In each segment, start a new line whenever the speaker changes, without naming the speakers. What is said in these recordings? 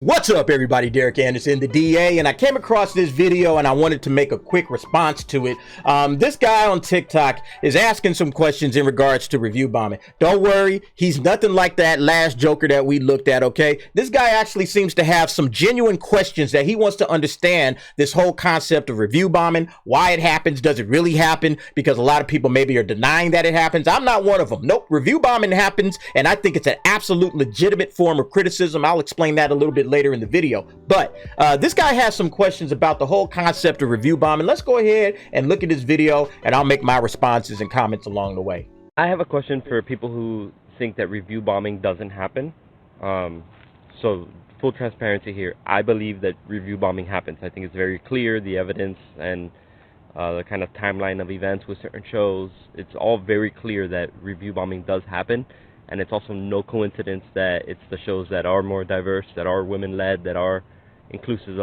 What's up, everybody? Derek Anderson, the DA, and I came across this video and I wanted to make a quick response to it. This guy on TikTok is asking some questions in regards to review bombing. Don't worry, he's nothing like that last Joker that we looked at, okay? This guy actually seems to have some genuine questions that he wants to understand this whole concept of review bombing, why it happens, does it really happen? Because a lot of people maybe are denying that it happens. I'm not one of them. Nope, review bombing happens, and I think it's an absolute legitimate form of criticism. I'll explain that a little bit later in the video, but this guy has some questions about the whole concept of review bombing. Let's go ahead and look at this video and I'll make my responses and comments along the way.
I have a question for people who think that review bombing doesn't happen. So full transparency here, I believe that review bombing happens. I think it's very clear, the evidence and the kind of timeline of events with certain shows, it's all very clear that review bombing does happen. And it's also no coincidence that it's the shows that are more diverse, that are women-led, that are inclusive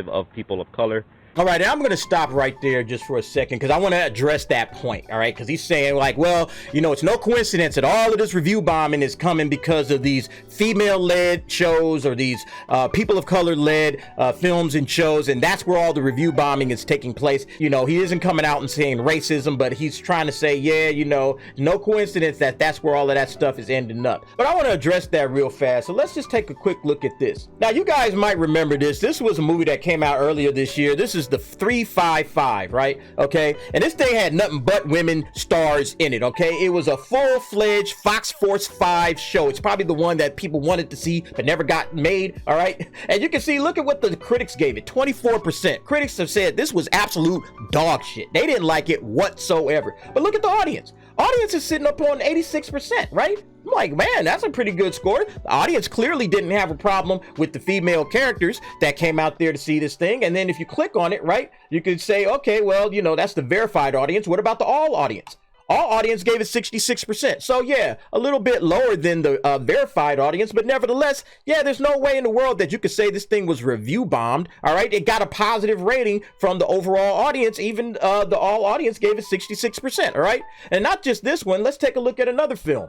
of people of color.
All right, I'm going to stop right there just for a second because I want to address that point, all right? Because he's saying like, well, you know, it's no coincidence that all of this review bombing is coming because of these female-led shows or these people of color-led films and shows, and that's where all the review bombing is taking place. You know, he isn't coming out and saying racism, but he's trying to say, yeah, you know, no coincidence that that's where all of that stuff is ending up. But I want to address that real fast, so let's just take a quick look at this. Now, you guys might remember this. This was a movie that came out earlier this year. This is the 355, right? Okay, and this thing had nothing but women stars in it. Okay, it was a full-fledged Fox Force 5 show. It's probably the one that people wanted to see but never got made. All right, and you can see, look at what the critics gave it. 24%. Critics have said this was absolute dog shit. They didn't like it whatsoever. But look at the audience. Audience is sitting up on 86%, right? I'm like, man, that's a pretty good score. The audience clearly didn't have a problem with the female characters that came out there to see this thing. And then if you click on it, right, you could say, okay, well, you know, that's the verified audience. What about the all audience? All audience gave it 66%. So yeah, a little bit lower than the verified audience, but nevertheless, yeah, there's no way in the world that you could say this thing was review bombed. All right, it got a positive rating from the overall audience. Even the all audience gave it 66%. All right, and not just this one. Let's take a look at another film.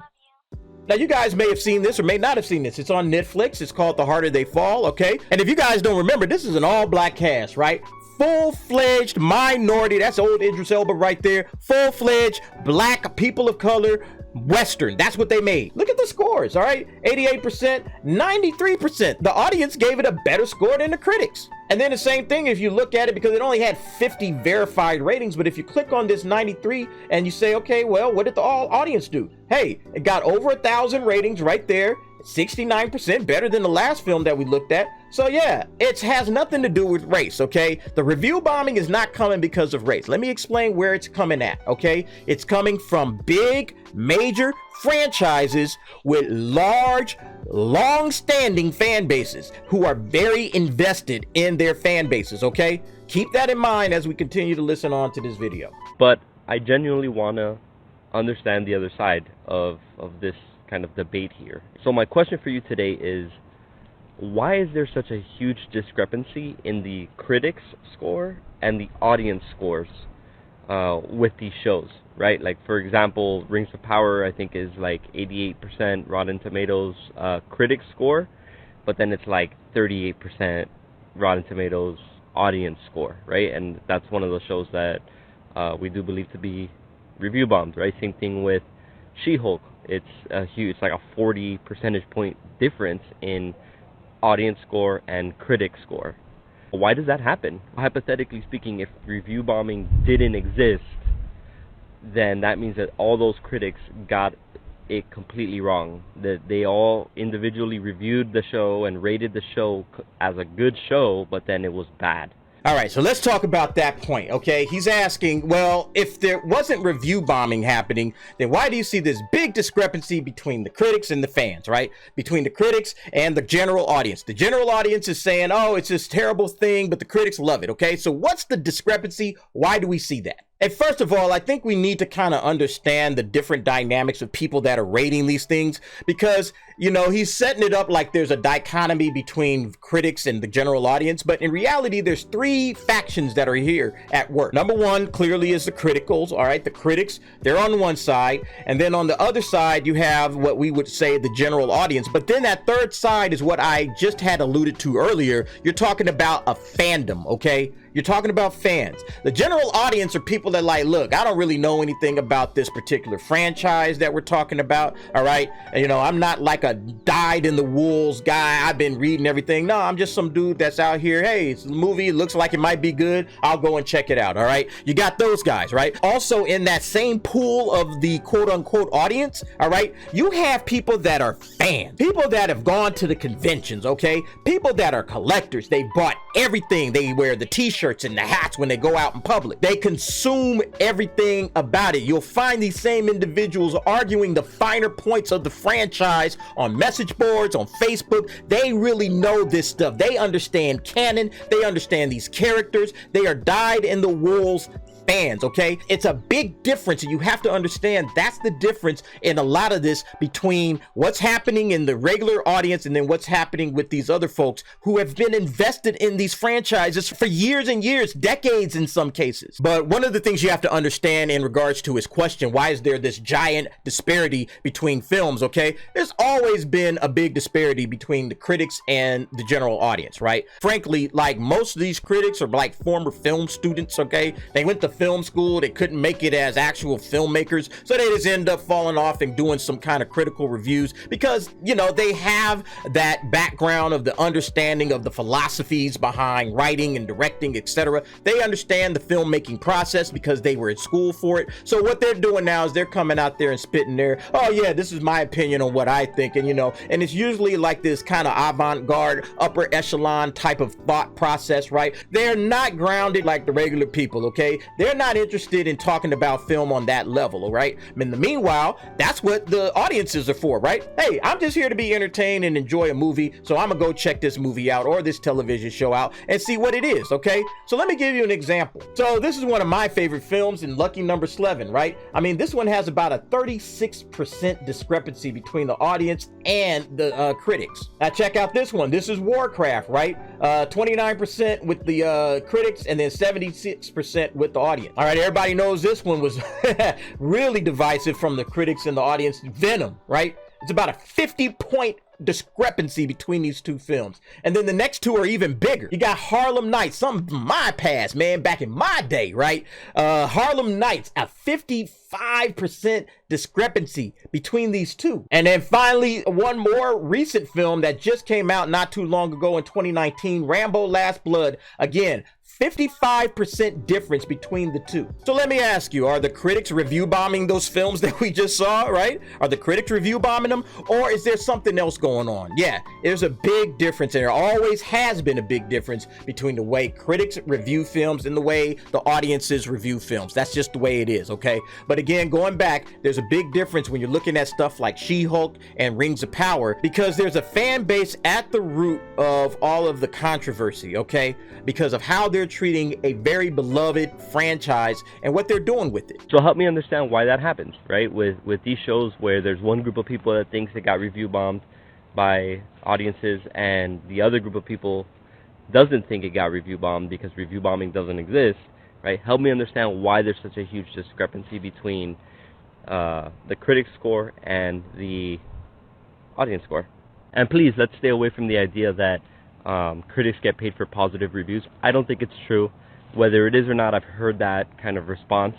Now, you guys may have seen this or may not have seen this. It's on Netflix. It's called The Harder They Fall, okay? And if you guys don't remember, this is an all-black cast, right? Full-fledged minority. That's old Idris Elba right there. Full-fledged black people of color Western. That's what they made. Look at the scores, all right? 88%, 93%. The audience gave it a better score than the critics. And then the same thing if you look at it, because it only had 50 verified ratings, but if you click on this 93 and you say, okay, well, what did the all audience do? Hey, it got over 1,000 ratings right there. 69% better than the last film that we looked at. So yeah, it has nothing to do with race, okay? The review bombing is not coming because of race. Let me explain where it's coming at, okay? It's coming from big, major franchises with large, long-standing fan bases who are very invested in their fan bases, okay? Keep that in mind as we continue to listen on to this video.
But I genuinely want to understand the other side of this kind of debate here. So my question for you today is, why is there such a huge discrepancy in the critics score and the audience scores with these shows, right? Like, for example, Rings of Power, I think, is like 88% Rotten Tomatoes critic score, but then it's like 38% Rotten Tomatoes audience score, right? And that's one of those shows that we do believe to be review bombed, right? Same thing with She-Hulk. It's a huge, it's like a 40 percentage point difference in audience score and critic score. Why does that happen? Hypothetically speaking, if review bombing didn't exist, then that means that all those critics got it completely wrong. That they all individually reviewed the show and rated the show as a good show, but then it was bad.
All right, so let's talk about that point, okay? He's asking, well, if there wasn't review bombing happening, then why do you see this big discrepancy between the critics and the fans, right? Between the critics and the general audience. The general audience is saying, oh, it's this terrible thing, but the critics love it, okay? So what's the discrepancy? Why do we see that? And first of all, I think we need to kind of understand the different dynamics of people that are rating these things, because, you know, he's setting it up like there's a dichotomy between critics and the general audience. But in reality, there's three factions that are here at work. Number one, clearly, is the criticals. All right. The critics, they're on one side. And then on the other side, you have what we would say the general audience. But then that third side is what I just had alluded to earlier. You're talking about a fandom. OK, you're talking about fans. The general audience are people that like, look, I don't really know anything about this particular franchise that we're talking about. All right. You know, I'm not like a dyed in the wolves guy. I've been reading everything. No, I'm just some dude that's out here. Hey, it's a movie. It looks like it might be good. I'll go and check it out. All right. You got those guys, right? Also, in that same pool of the quote unquote audience, all right, you have people that are fans, people that have gone to the conventions. Okay. People that are collectors. They bought everything. They wear the t-shirts and the hats when they go out in public. They consume everything about it. You'll find these same individuals arguing the finer points of the franchise on message boards, on Facebook. They really know this stuff. They understand canon. They understand these characters. They are dyed in the wolves fans. Okay, it's a big difference, and you have to understand that's the difference in a lot of this between what's happening in the regular audience and then what's happening with these other folks who have been invested in these franchises for years and years, decades in some cases. But one of the things you have to understand in regards to his question, why is there this giant disparity between films? Okay, there's always been a big disparity between the critics and the general audience, right? Frankly, like most of these critics are like former film students. Okay, they went to film school, they couldn't make it as actual filmmakers, so they just end up falling off and doing some kind of critical reviews because, you know, they have that background of the understanding of the philosophies behind writing and directing, etc. They understand the filmmaking process because they were in school for it. So what they're doing now is they're coming out there and spitting their, oh yeah, this is my opinion on what I think, and you know, and it's usually like this kind of avant-garde, upper echelon type of thought process, right? They're not grounded like the regular people. Okay, they're not interested in talking about film on that level, all right? In the meanwhile, that's what the audiences are for, right? Hey, I'm just here to be entertained and enjoy a movie, so I'm gonna go check this movie out or this television show out and see what it is, okay? So let me give you an example. So this is one of my favorite films in Lucky Number 11, right? I mean, this one has about a 36% discrepancy between the audience and the critics. Now check out this one. This is Warcraft, right? 29% with the critics and then 76% with the audience. All right, everybody knows this one was really divisive from the critics and the audience. Venom, right? It's about a 50-point discrepancy between these two films. And then the next two are even bigger. You got Harlem Nights, something from my past, man, back in my day, right? Harlem Nights, a 55% discrepancy between these two. And then finally, one more recent film that just came out not too long ago in 2019, Rambo Last Blood. Again, 55% difference between the two. So let me ask you, are the critics review bombing those films that we just saw, right? Are the critics review bombing them, or is there something else going on? Yeah, there's a big difference, and there always has been a big difference between the way critics review films and the way the audiences review films. That's just the way it is, okay? But again, going back, there's a big difference when you're looking at stuff like She-Hulk and Rings of Power, because there's a fan base at the root of all of the controversy, okay? Because of how they're treating a very beloved franchise and what they're doing with it.
So help me understand why that happens, right? With these shows where there's one group of people that thinks it got review bombed by audiences and the other group of people doesn't think it got review bombed because review bombing doesn't exist, right? Help me understand why there's such a huge discrepancy between the critic score and the audience score. And please, let's stay away from the idea that critics get paid for positive reviews. I don't think it's true. Whether it is or not, I've heard that kind of response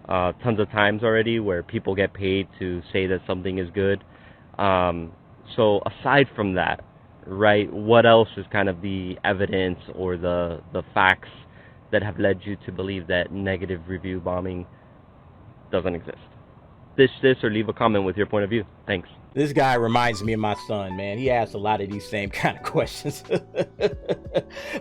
tons of times already, where people get paid to say that something is good. So aside from that, right, what else is kind of the evidence or the facts that have led you to believe that negative review bombing doesn't exist? This or leave a comment with your point of view. Thanks.
This guy reminds me of my son, man. He asks a lot of these same kind of questions. But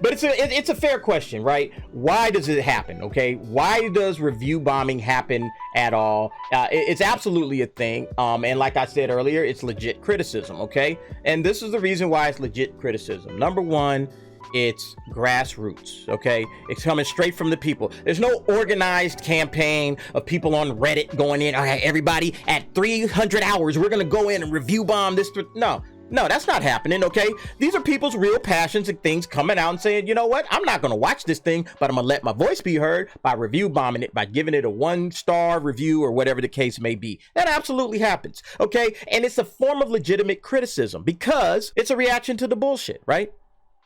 it's a fair question, right? Why does it happen, okay? Why does review bombing happen at all? It's absolutely a thing. And like I said earlier, it's legit criticism, okay? And this is the reason why it's legit criticism. Number one, It's grassroots, okay? It's coming straight from the people. There's no organized campaign of people on Reddit going in, all right, everybody at 300 hours, we're gonna go in and review bomb this. No, that's not happening, okay? These are people's real passions and things coming out and saying, you know what? I'm not gonna watch this thing, but I'm gonna let my voice be heard by review bombing it, by giving it a 1-star review or whatever the case may be. That absolutely happens, okay? And it's a form of legitimate criticism because it's a reaction to the bullshit, right?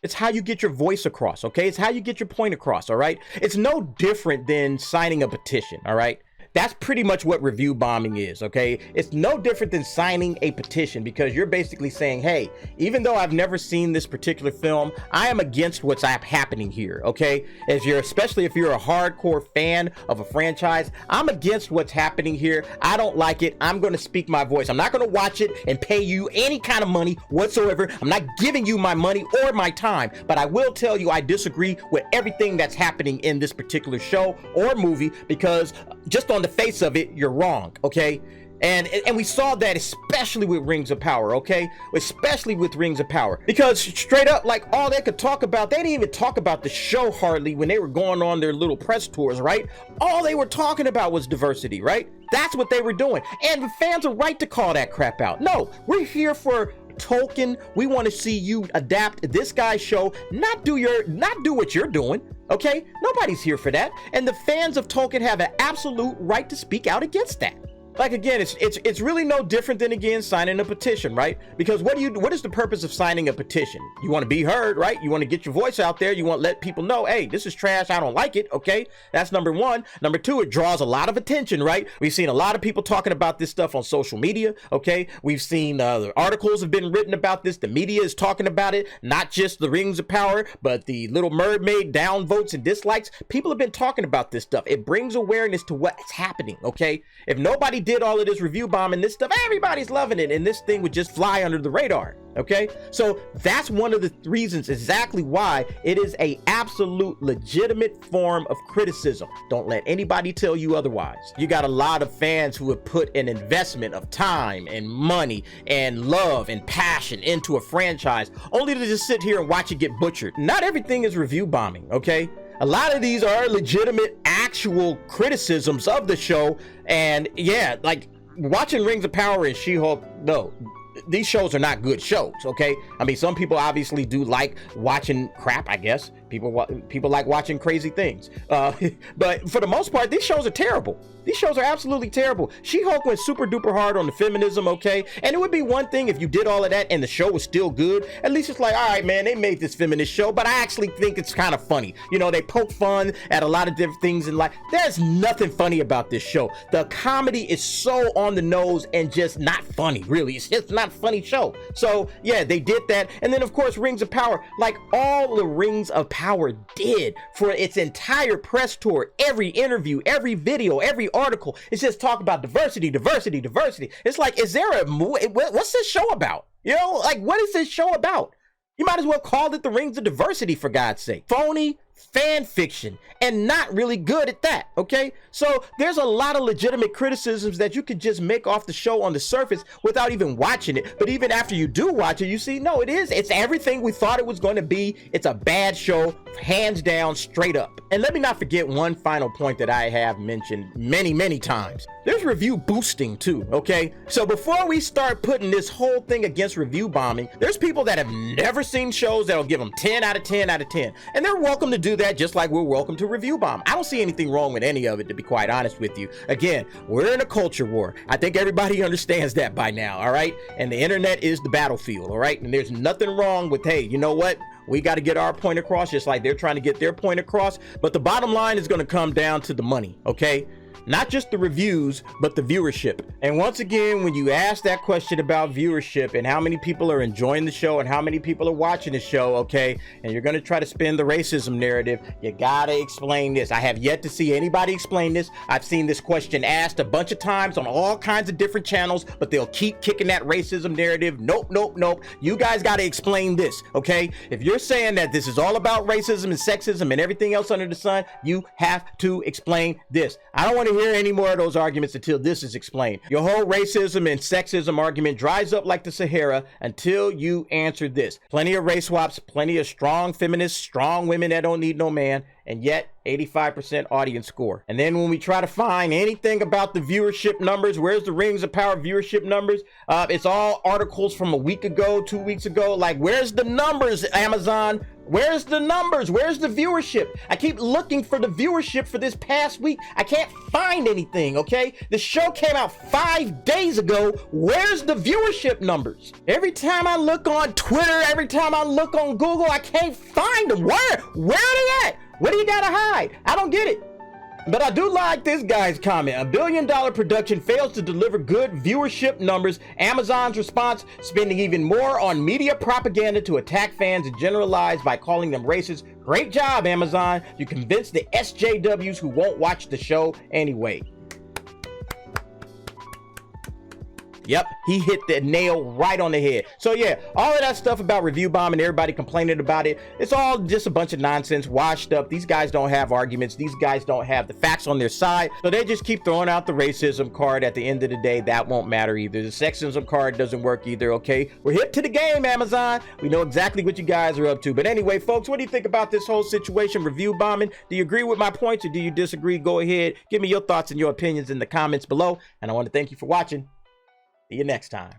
It's how you get your voice across, okay? It's how you get your point across, all right? It's no different than signing a petition, all right? That's pretty much what review bombing is, okay? It's no different than signing a petition because you're basically saying, hey, even though I've never seen this particular film, I am against what's happening here, okay? Especially if you're a hardcore fan of a franchise, I'm against what's happening here. I don't like it. I'm going to speak my voice. I'm not going to watch it and pay you any kind of money whatsoever. I'm not giving you my money or my time, but I will tell you I disagree with everything that's happening in this particular show or movie because just on the face of it, you're wrong, okay? And we saw that especially with Rings of Power, okay? Especially with Rings of Power. Because straight up, like, all they could talk about, they didn't even talk about the show hardly when they were going on their little press tours, right? All they were talking about was diversity, right? That's what they were doing. And the fans are right to call that crap out. No, we're here for Tolkien. We want to see you adapt this guy's show, not do what you're doing, okay? Nobody's here for that. And the fans of Tolkien have an absolute right to speak out against that. Like, again, it's really no different than, again, signing a petition, right? Because what is the purpose of signing a petition? You want to be heard, right? You want to get your voice out there. You want to let people know, hey, this is trash. I don't like it, okay? That's number one. Number two, it draws a lot of attention, right? We've seen a lot of people talking about this stuff on social media, okay? We've seen the articles have been written about this. The media is talking about it, not just the Rings of Power, but the Little Mermaid downvotes and dislikes. People have been talking about this stuff. It brings awareness to what's happening, okay? If nobody did all of this review bombing this stuff, everybody's loving it, and this thing would just fly under the radar, okay? So that's one of the reasons exactly why it is a absolute legitimate form of criticism. Don't let anybody tell you otherwise. You got a lot of fans who have put an investment of time and money and love and passion into a franchise only to just sit here and watch it get butchered. Not everything is review bombing, okay? A lot of these are legitimate, actual criticisms of the show. And yeah, like watching Rings of Power and She-Hulk, no, these shows are not good shows, okay? I mean, some people obviously do like watching crap, I guess. People like watching crazy things. But for the most part, these shows are terrible. These shows are absolutely terrible. She-Hulk went super duper hard on the feminism, okay? And it would be one thing if you did all of that and the show was still good. At least it's like, all right, man, they made this feminist show, but I actually think it's kind of funny. You know, they poke fun at a lot of different things in life. There's nothing funny about this show. The comedy is so on the nose and just not funny, really. It's just not a funny show. So, yeah, they did that. And then, of course, Rings of Power, like all the Rings of Power did for its entire press tour, every interview, every video, every article, it's just talk about diversity, diversity, diversity. It's like, is there a what's this show about? You know, like, what is this show about? You might as well call it the Rings of Diversity, for God's sake. Phony fan fiction, and not really good at that, okay? So there's a lot of legitimate criticisms that you could just make off the show on the surface without even watching it. But even after you do watch it, you see, no, it's everything we thought it was going to be. It's a bad show, hands down, straight up. And let me not forget one final point that I have mentioned many times. There's review boosting too, okay? So before we start putting this whole thing against review bombing, there's people that have never seen shows that'll give them 10 out of 10 out of 10. And they're welcome to do that just like we're welcome to review bomb. I don't see anything wrong with any of it, to be quite honest with you. Again, we're in a culture war. I think everybody understands that by now, all right? And the internet is the battlefield, all right? And there's nothing wrong with, hey, you know what? We got to get our point across just like they're trying to get their point across. But the bottom line is going to come down to the money, okay? Not just the reviews, but the viewership. And once again, when you ask that question about viewership and how many people are enjoying the show and how many people are watching the show, okay, and you're going to try to spin the racism narrative, you got to explain this. I have yet to see anybody explain this. I've seen this question asked a bunch of times on all kinds of different channels, but they'll keep kicking that racism narrative. Nope. You guys got to explain this, okay? If you're saying that this is all about racism and sexism and everything else under the sun, you have to explain this. I don't want to hear any more of those arguments until this is explained. Your whole racism and sexism argument dries up like the Sahara until you answer this. Plenty of race swaps, plenty of strong feminists, strong women that don't need no man, and yet 85% audience score. And then when we try to find anything about the viewership numbers, where's the Rings of Power viewership numbers? It's all articles from a week ago, 2 weeks ago. Like, where's the numbers, Amazon? Where's the numbers? Where's the viewership? I keep looking for the viewership for this past week. I can't find anything, okay? The show came out 5 days ago. Where's the viewership numbers? Every time I look on Twitter, every time I look on Google, I can't find them. Where are they at? What do you gotta hide? I don't get it. But I do like this guy's comment. $1 billion production fails to deliver good viewership numbers. Amazon's response, spending even more on media propaganda to attack fans and generalize by calling them racist. Great job, Amazon. You convinced the SJWs who won't watch the show anyway. Yep, he hit the nail right on the head. So yeah, all of that stuff about review bombing, everybody complaining about it, it's all just a bunch of nonsense, washed up. These guys don't have arguments. These guys don't have the facts on their side. So they just keep throwing out the racism card. At the end of the day, that won't matter either. The sexism card doesn't work either, okay? We're hip to the game, Amazon. We know exactly what you guys are up to. But anyway, folks, what do you think about this whole situation, review bombing? Do you agree with my points or do you disagree? Go ahead, give me your thoughts and your opinions in the comments below. And I want to thank you for watching. See you next time.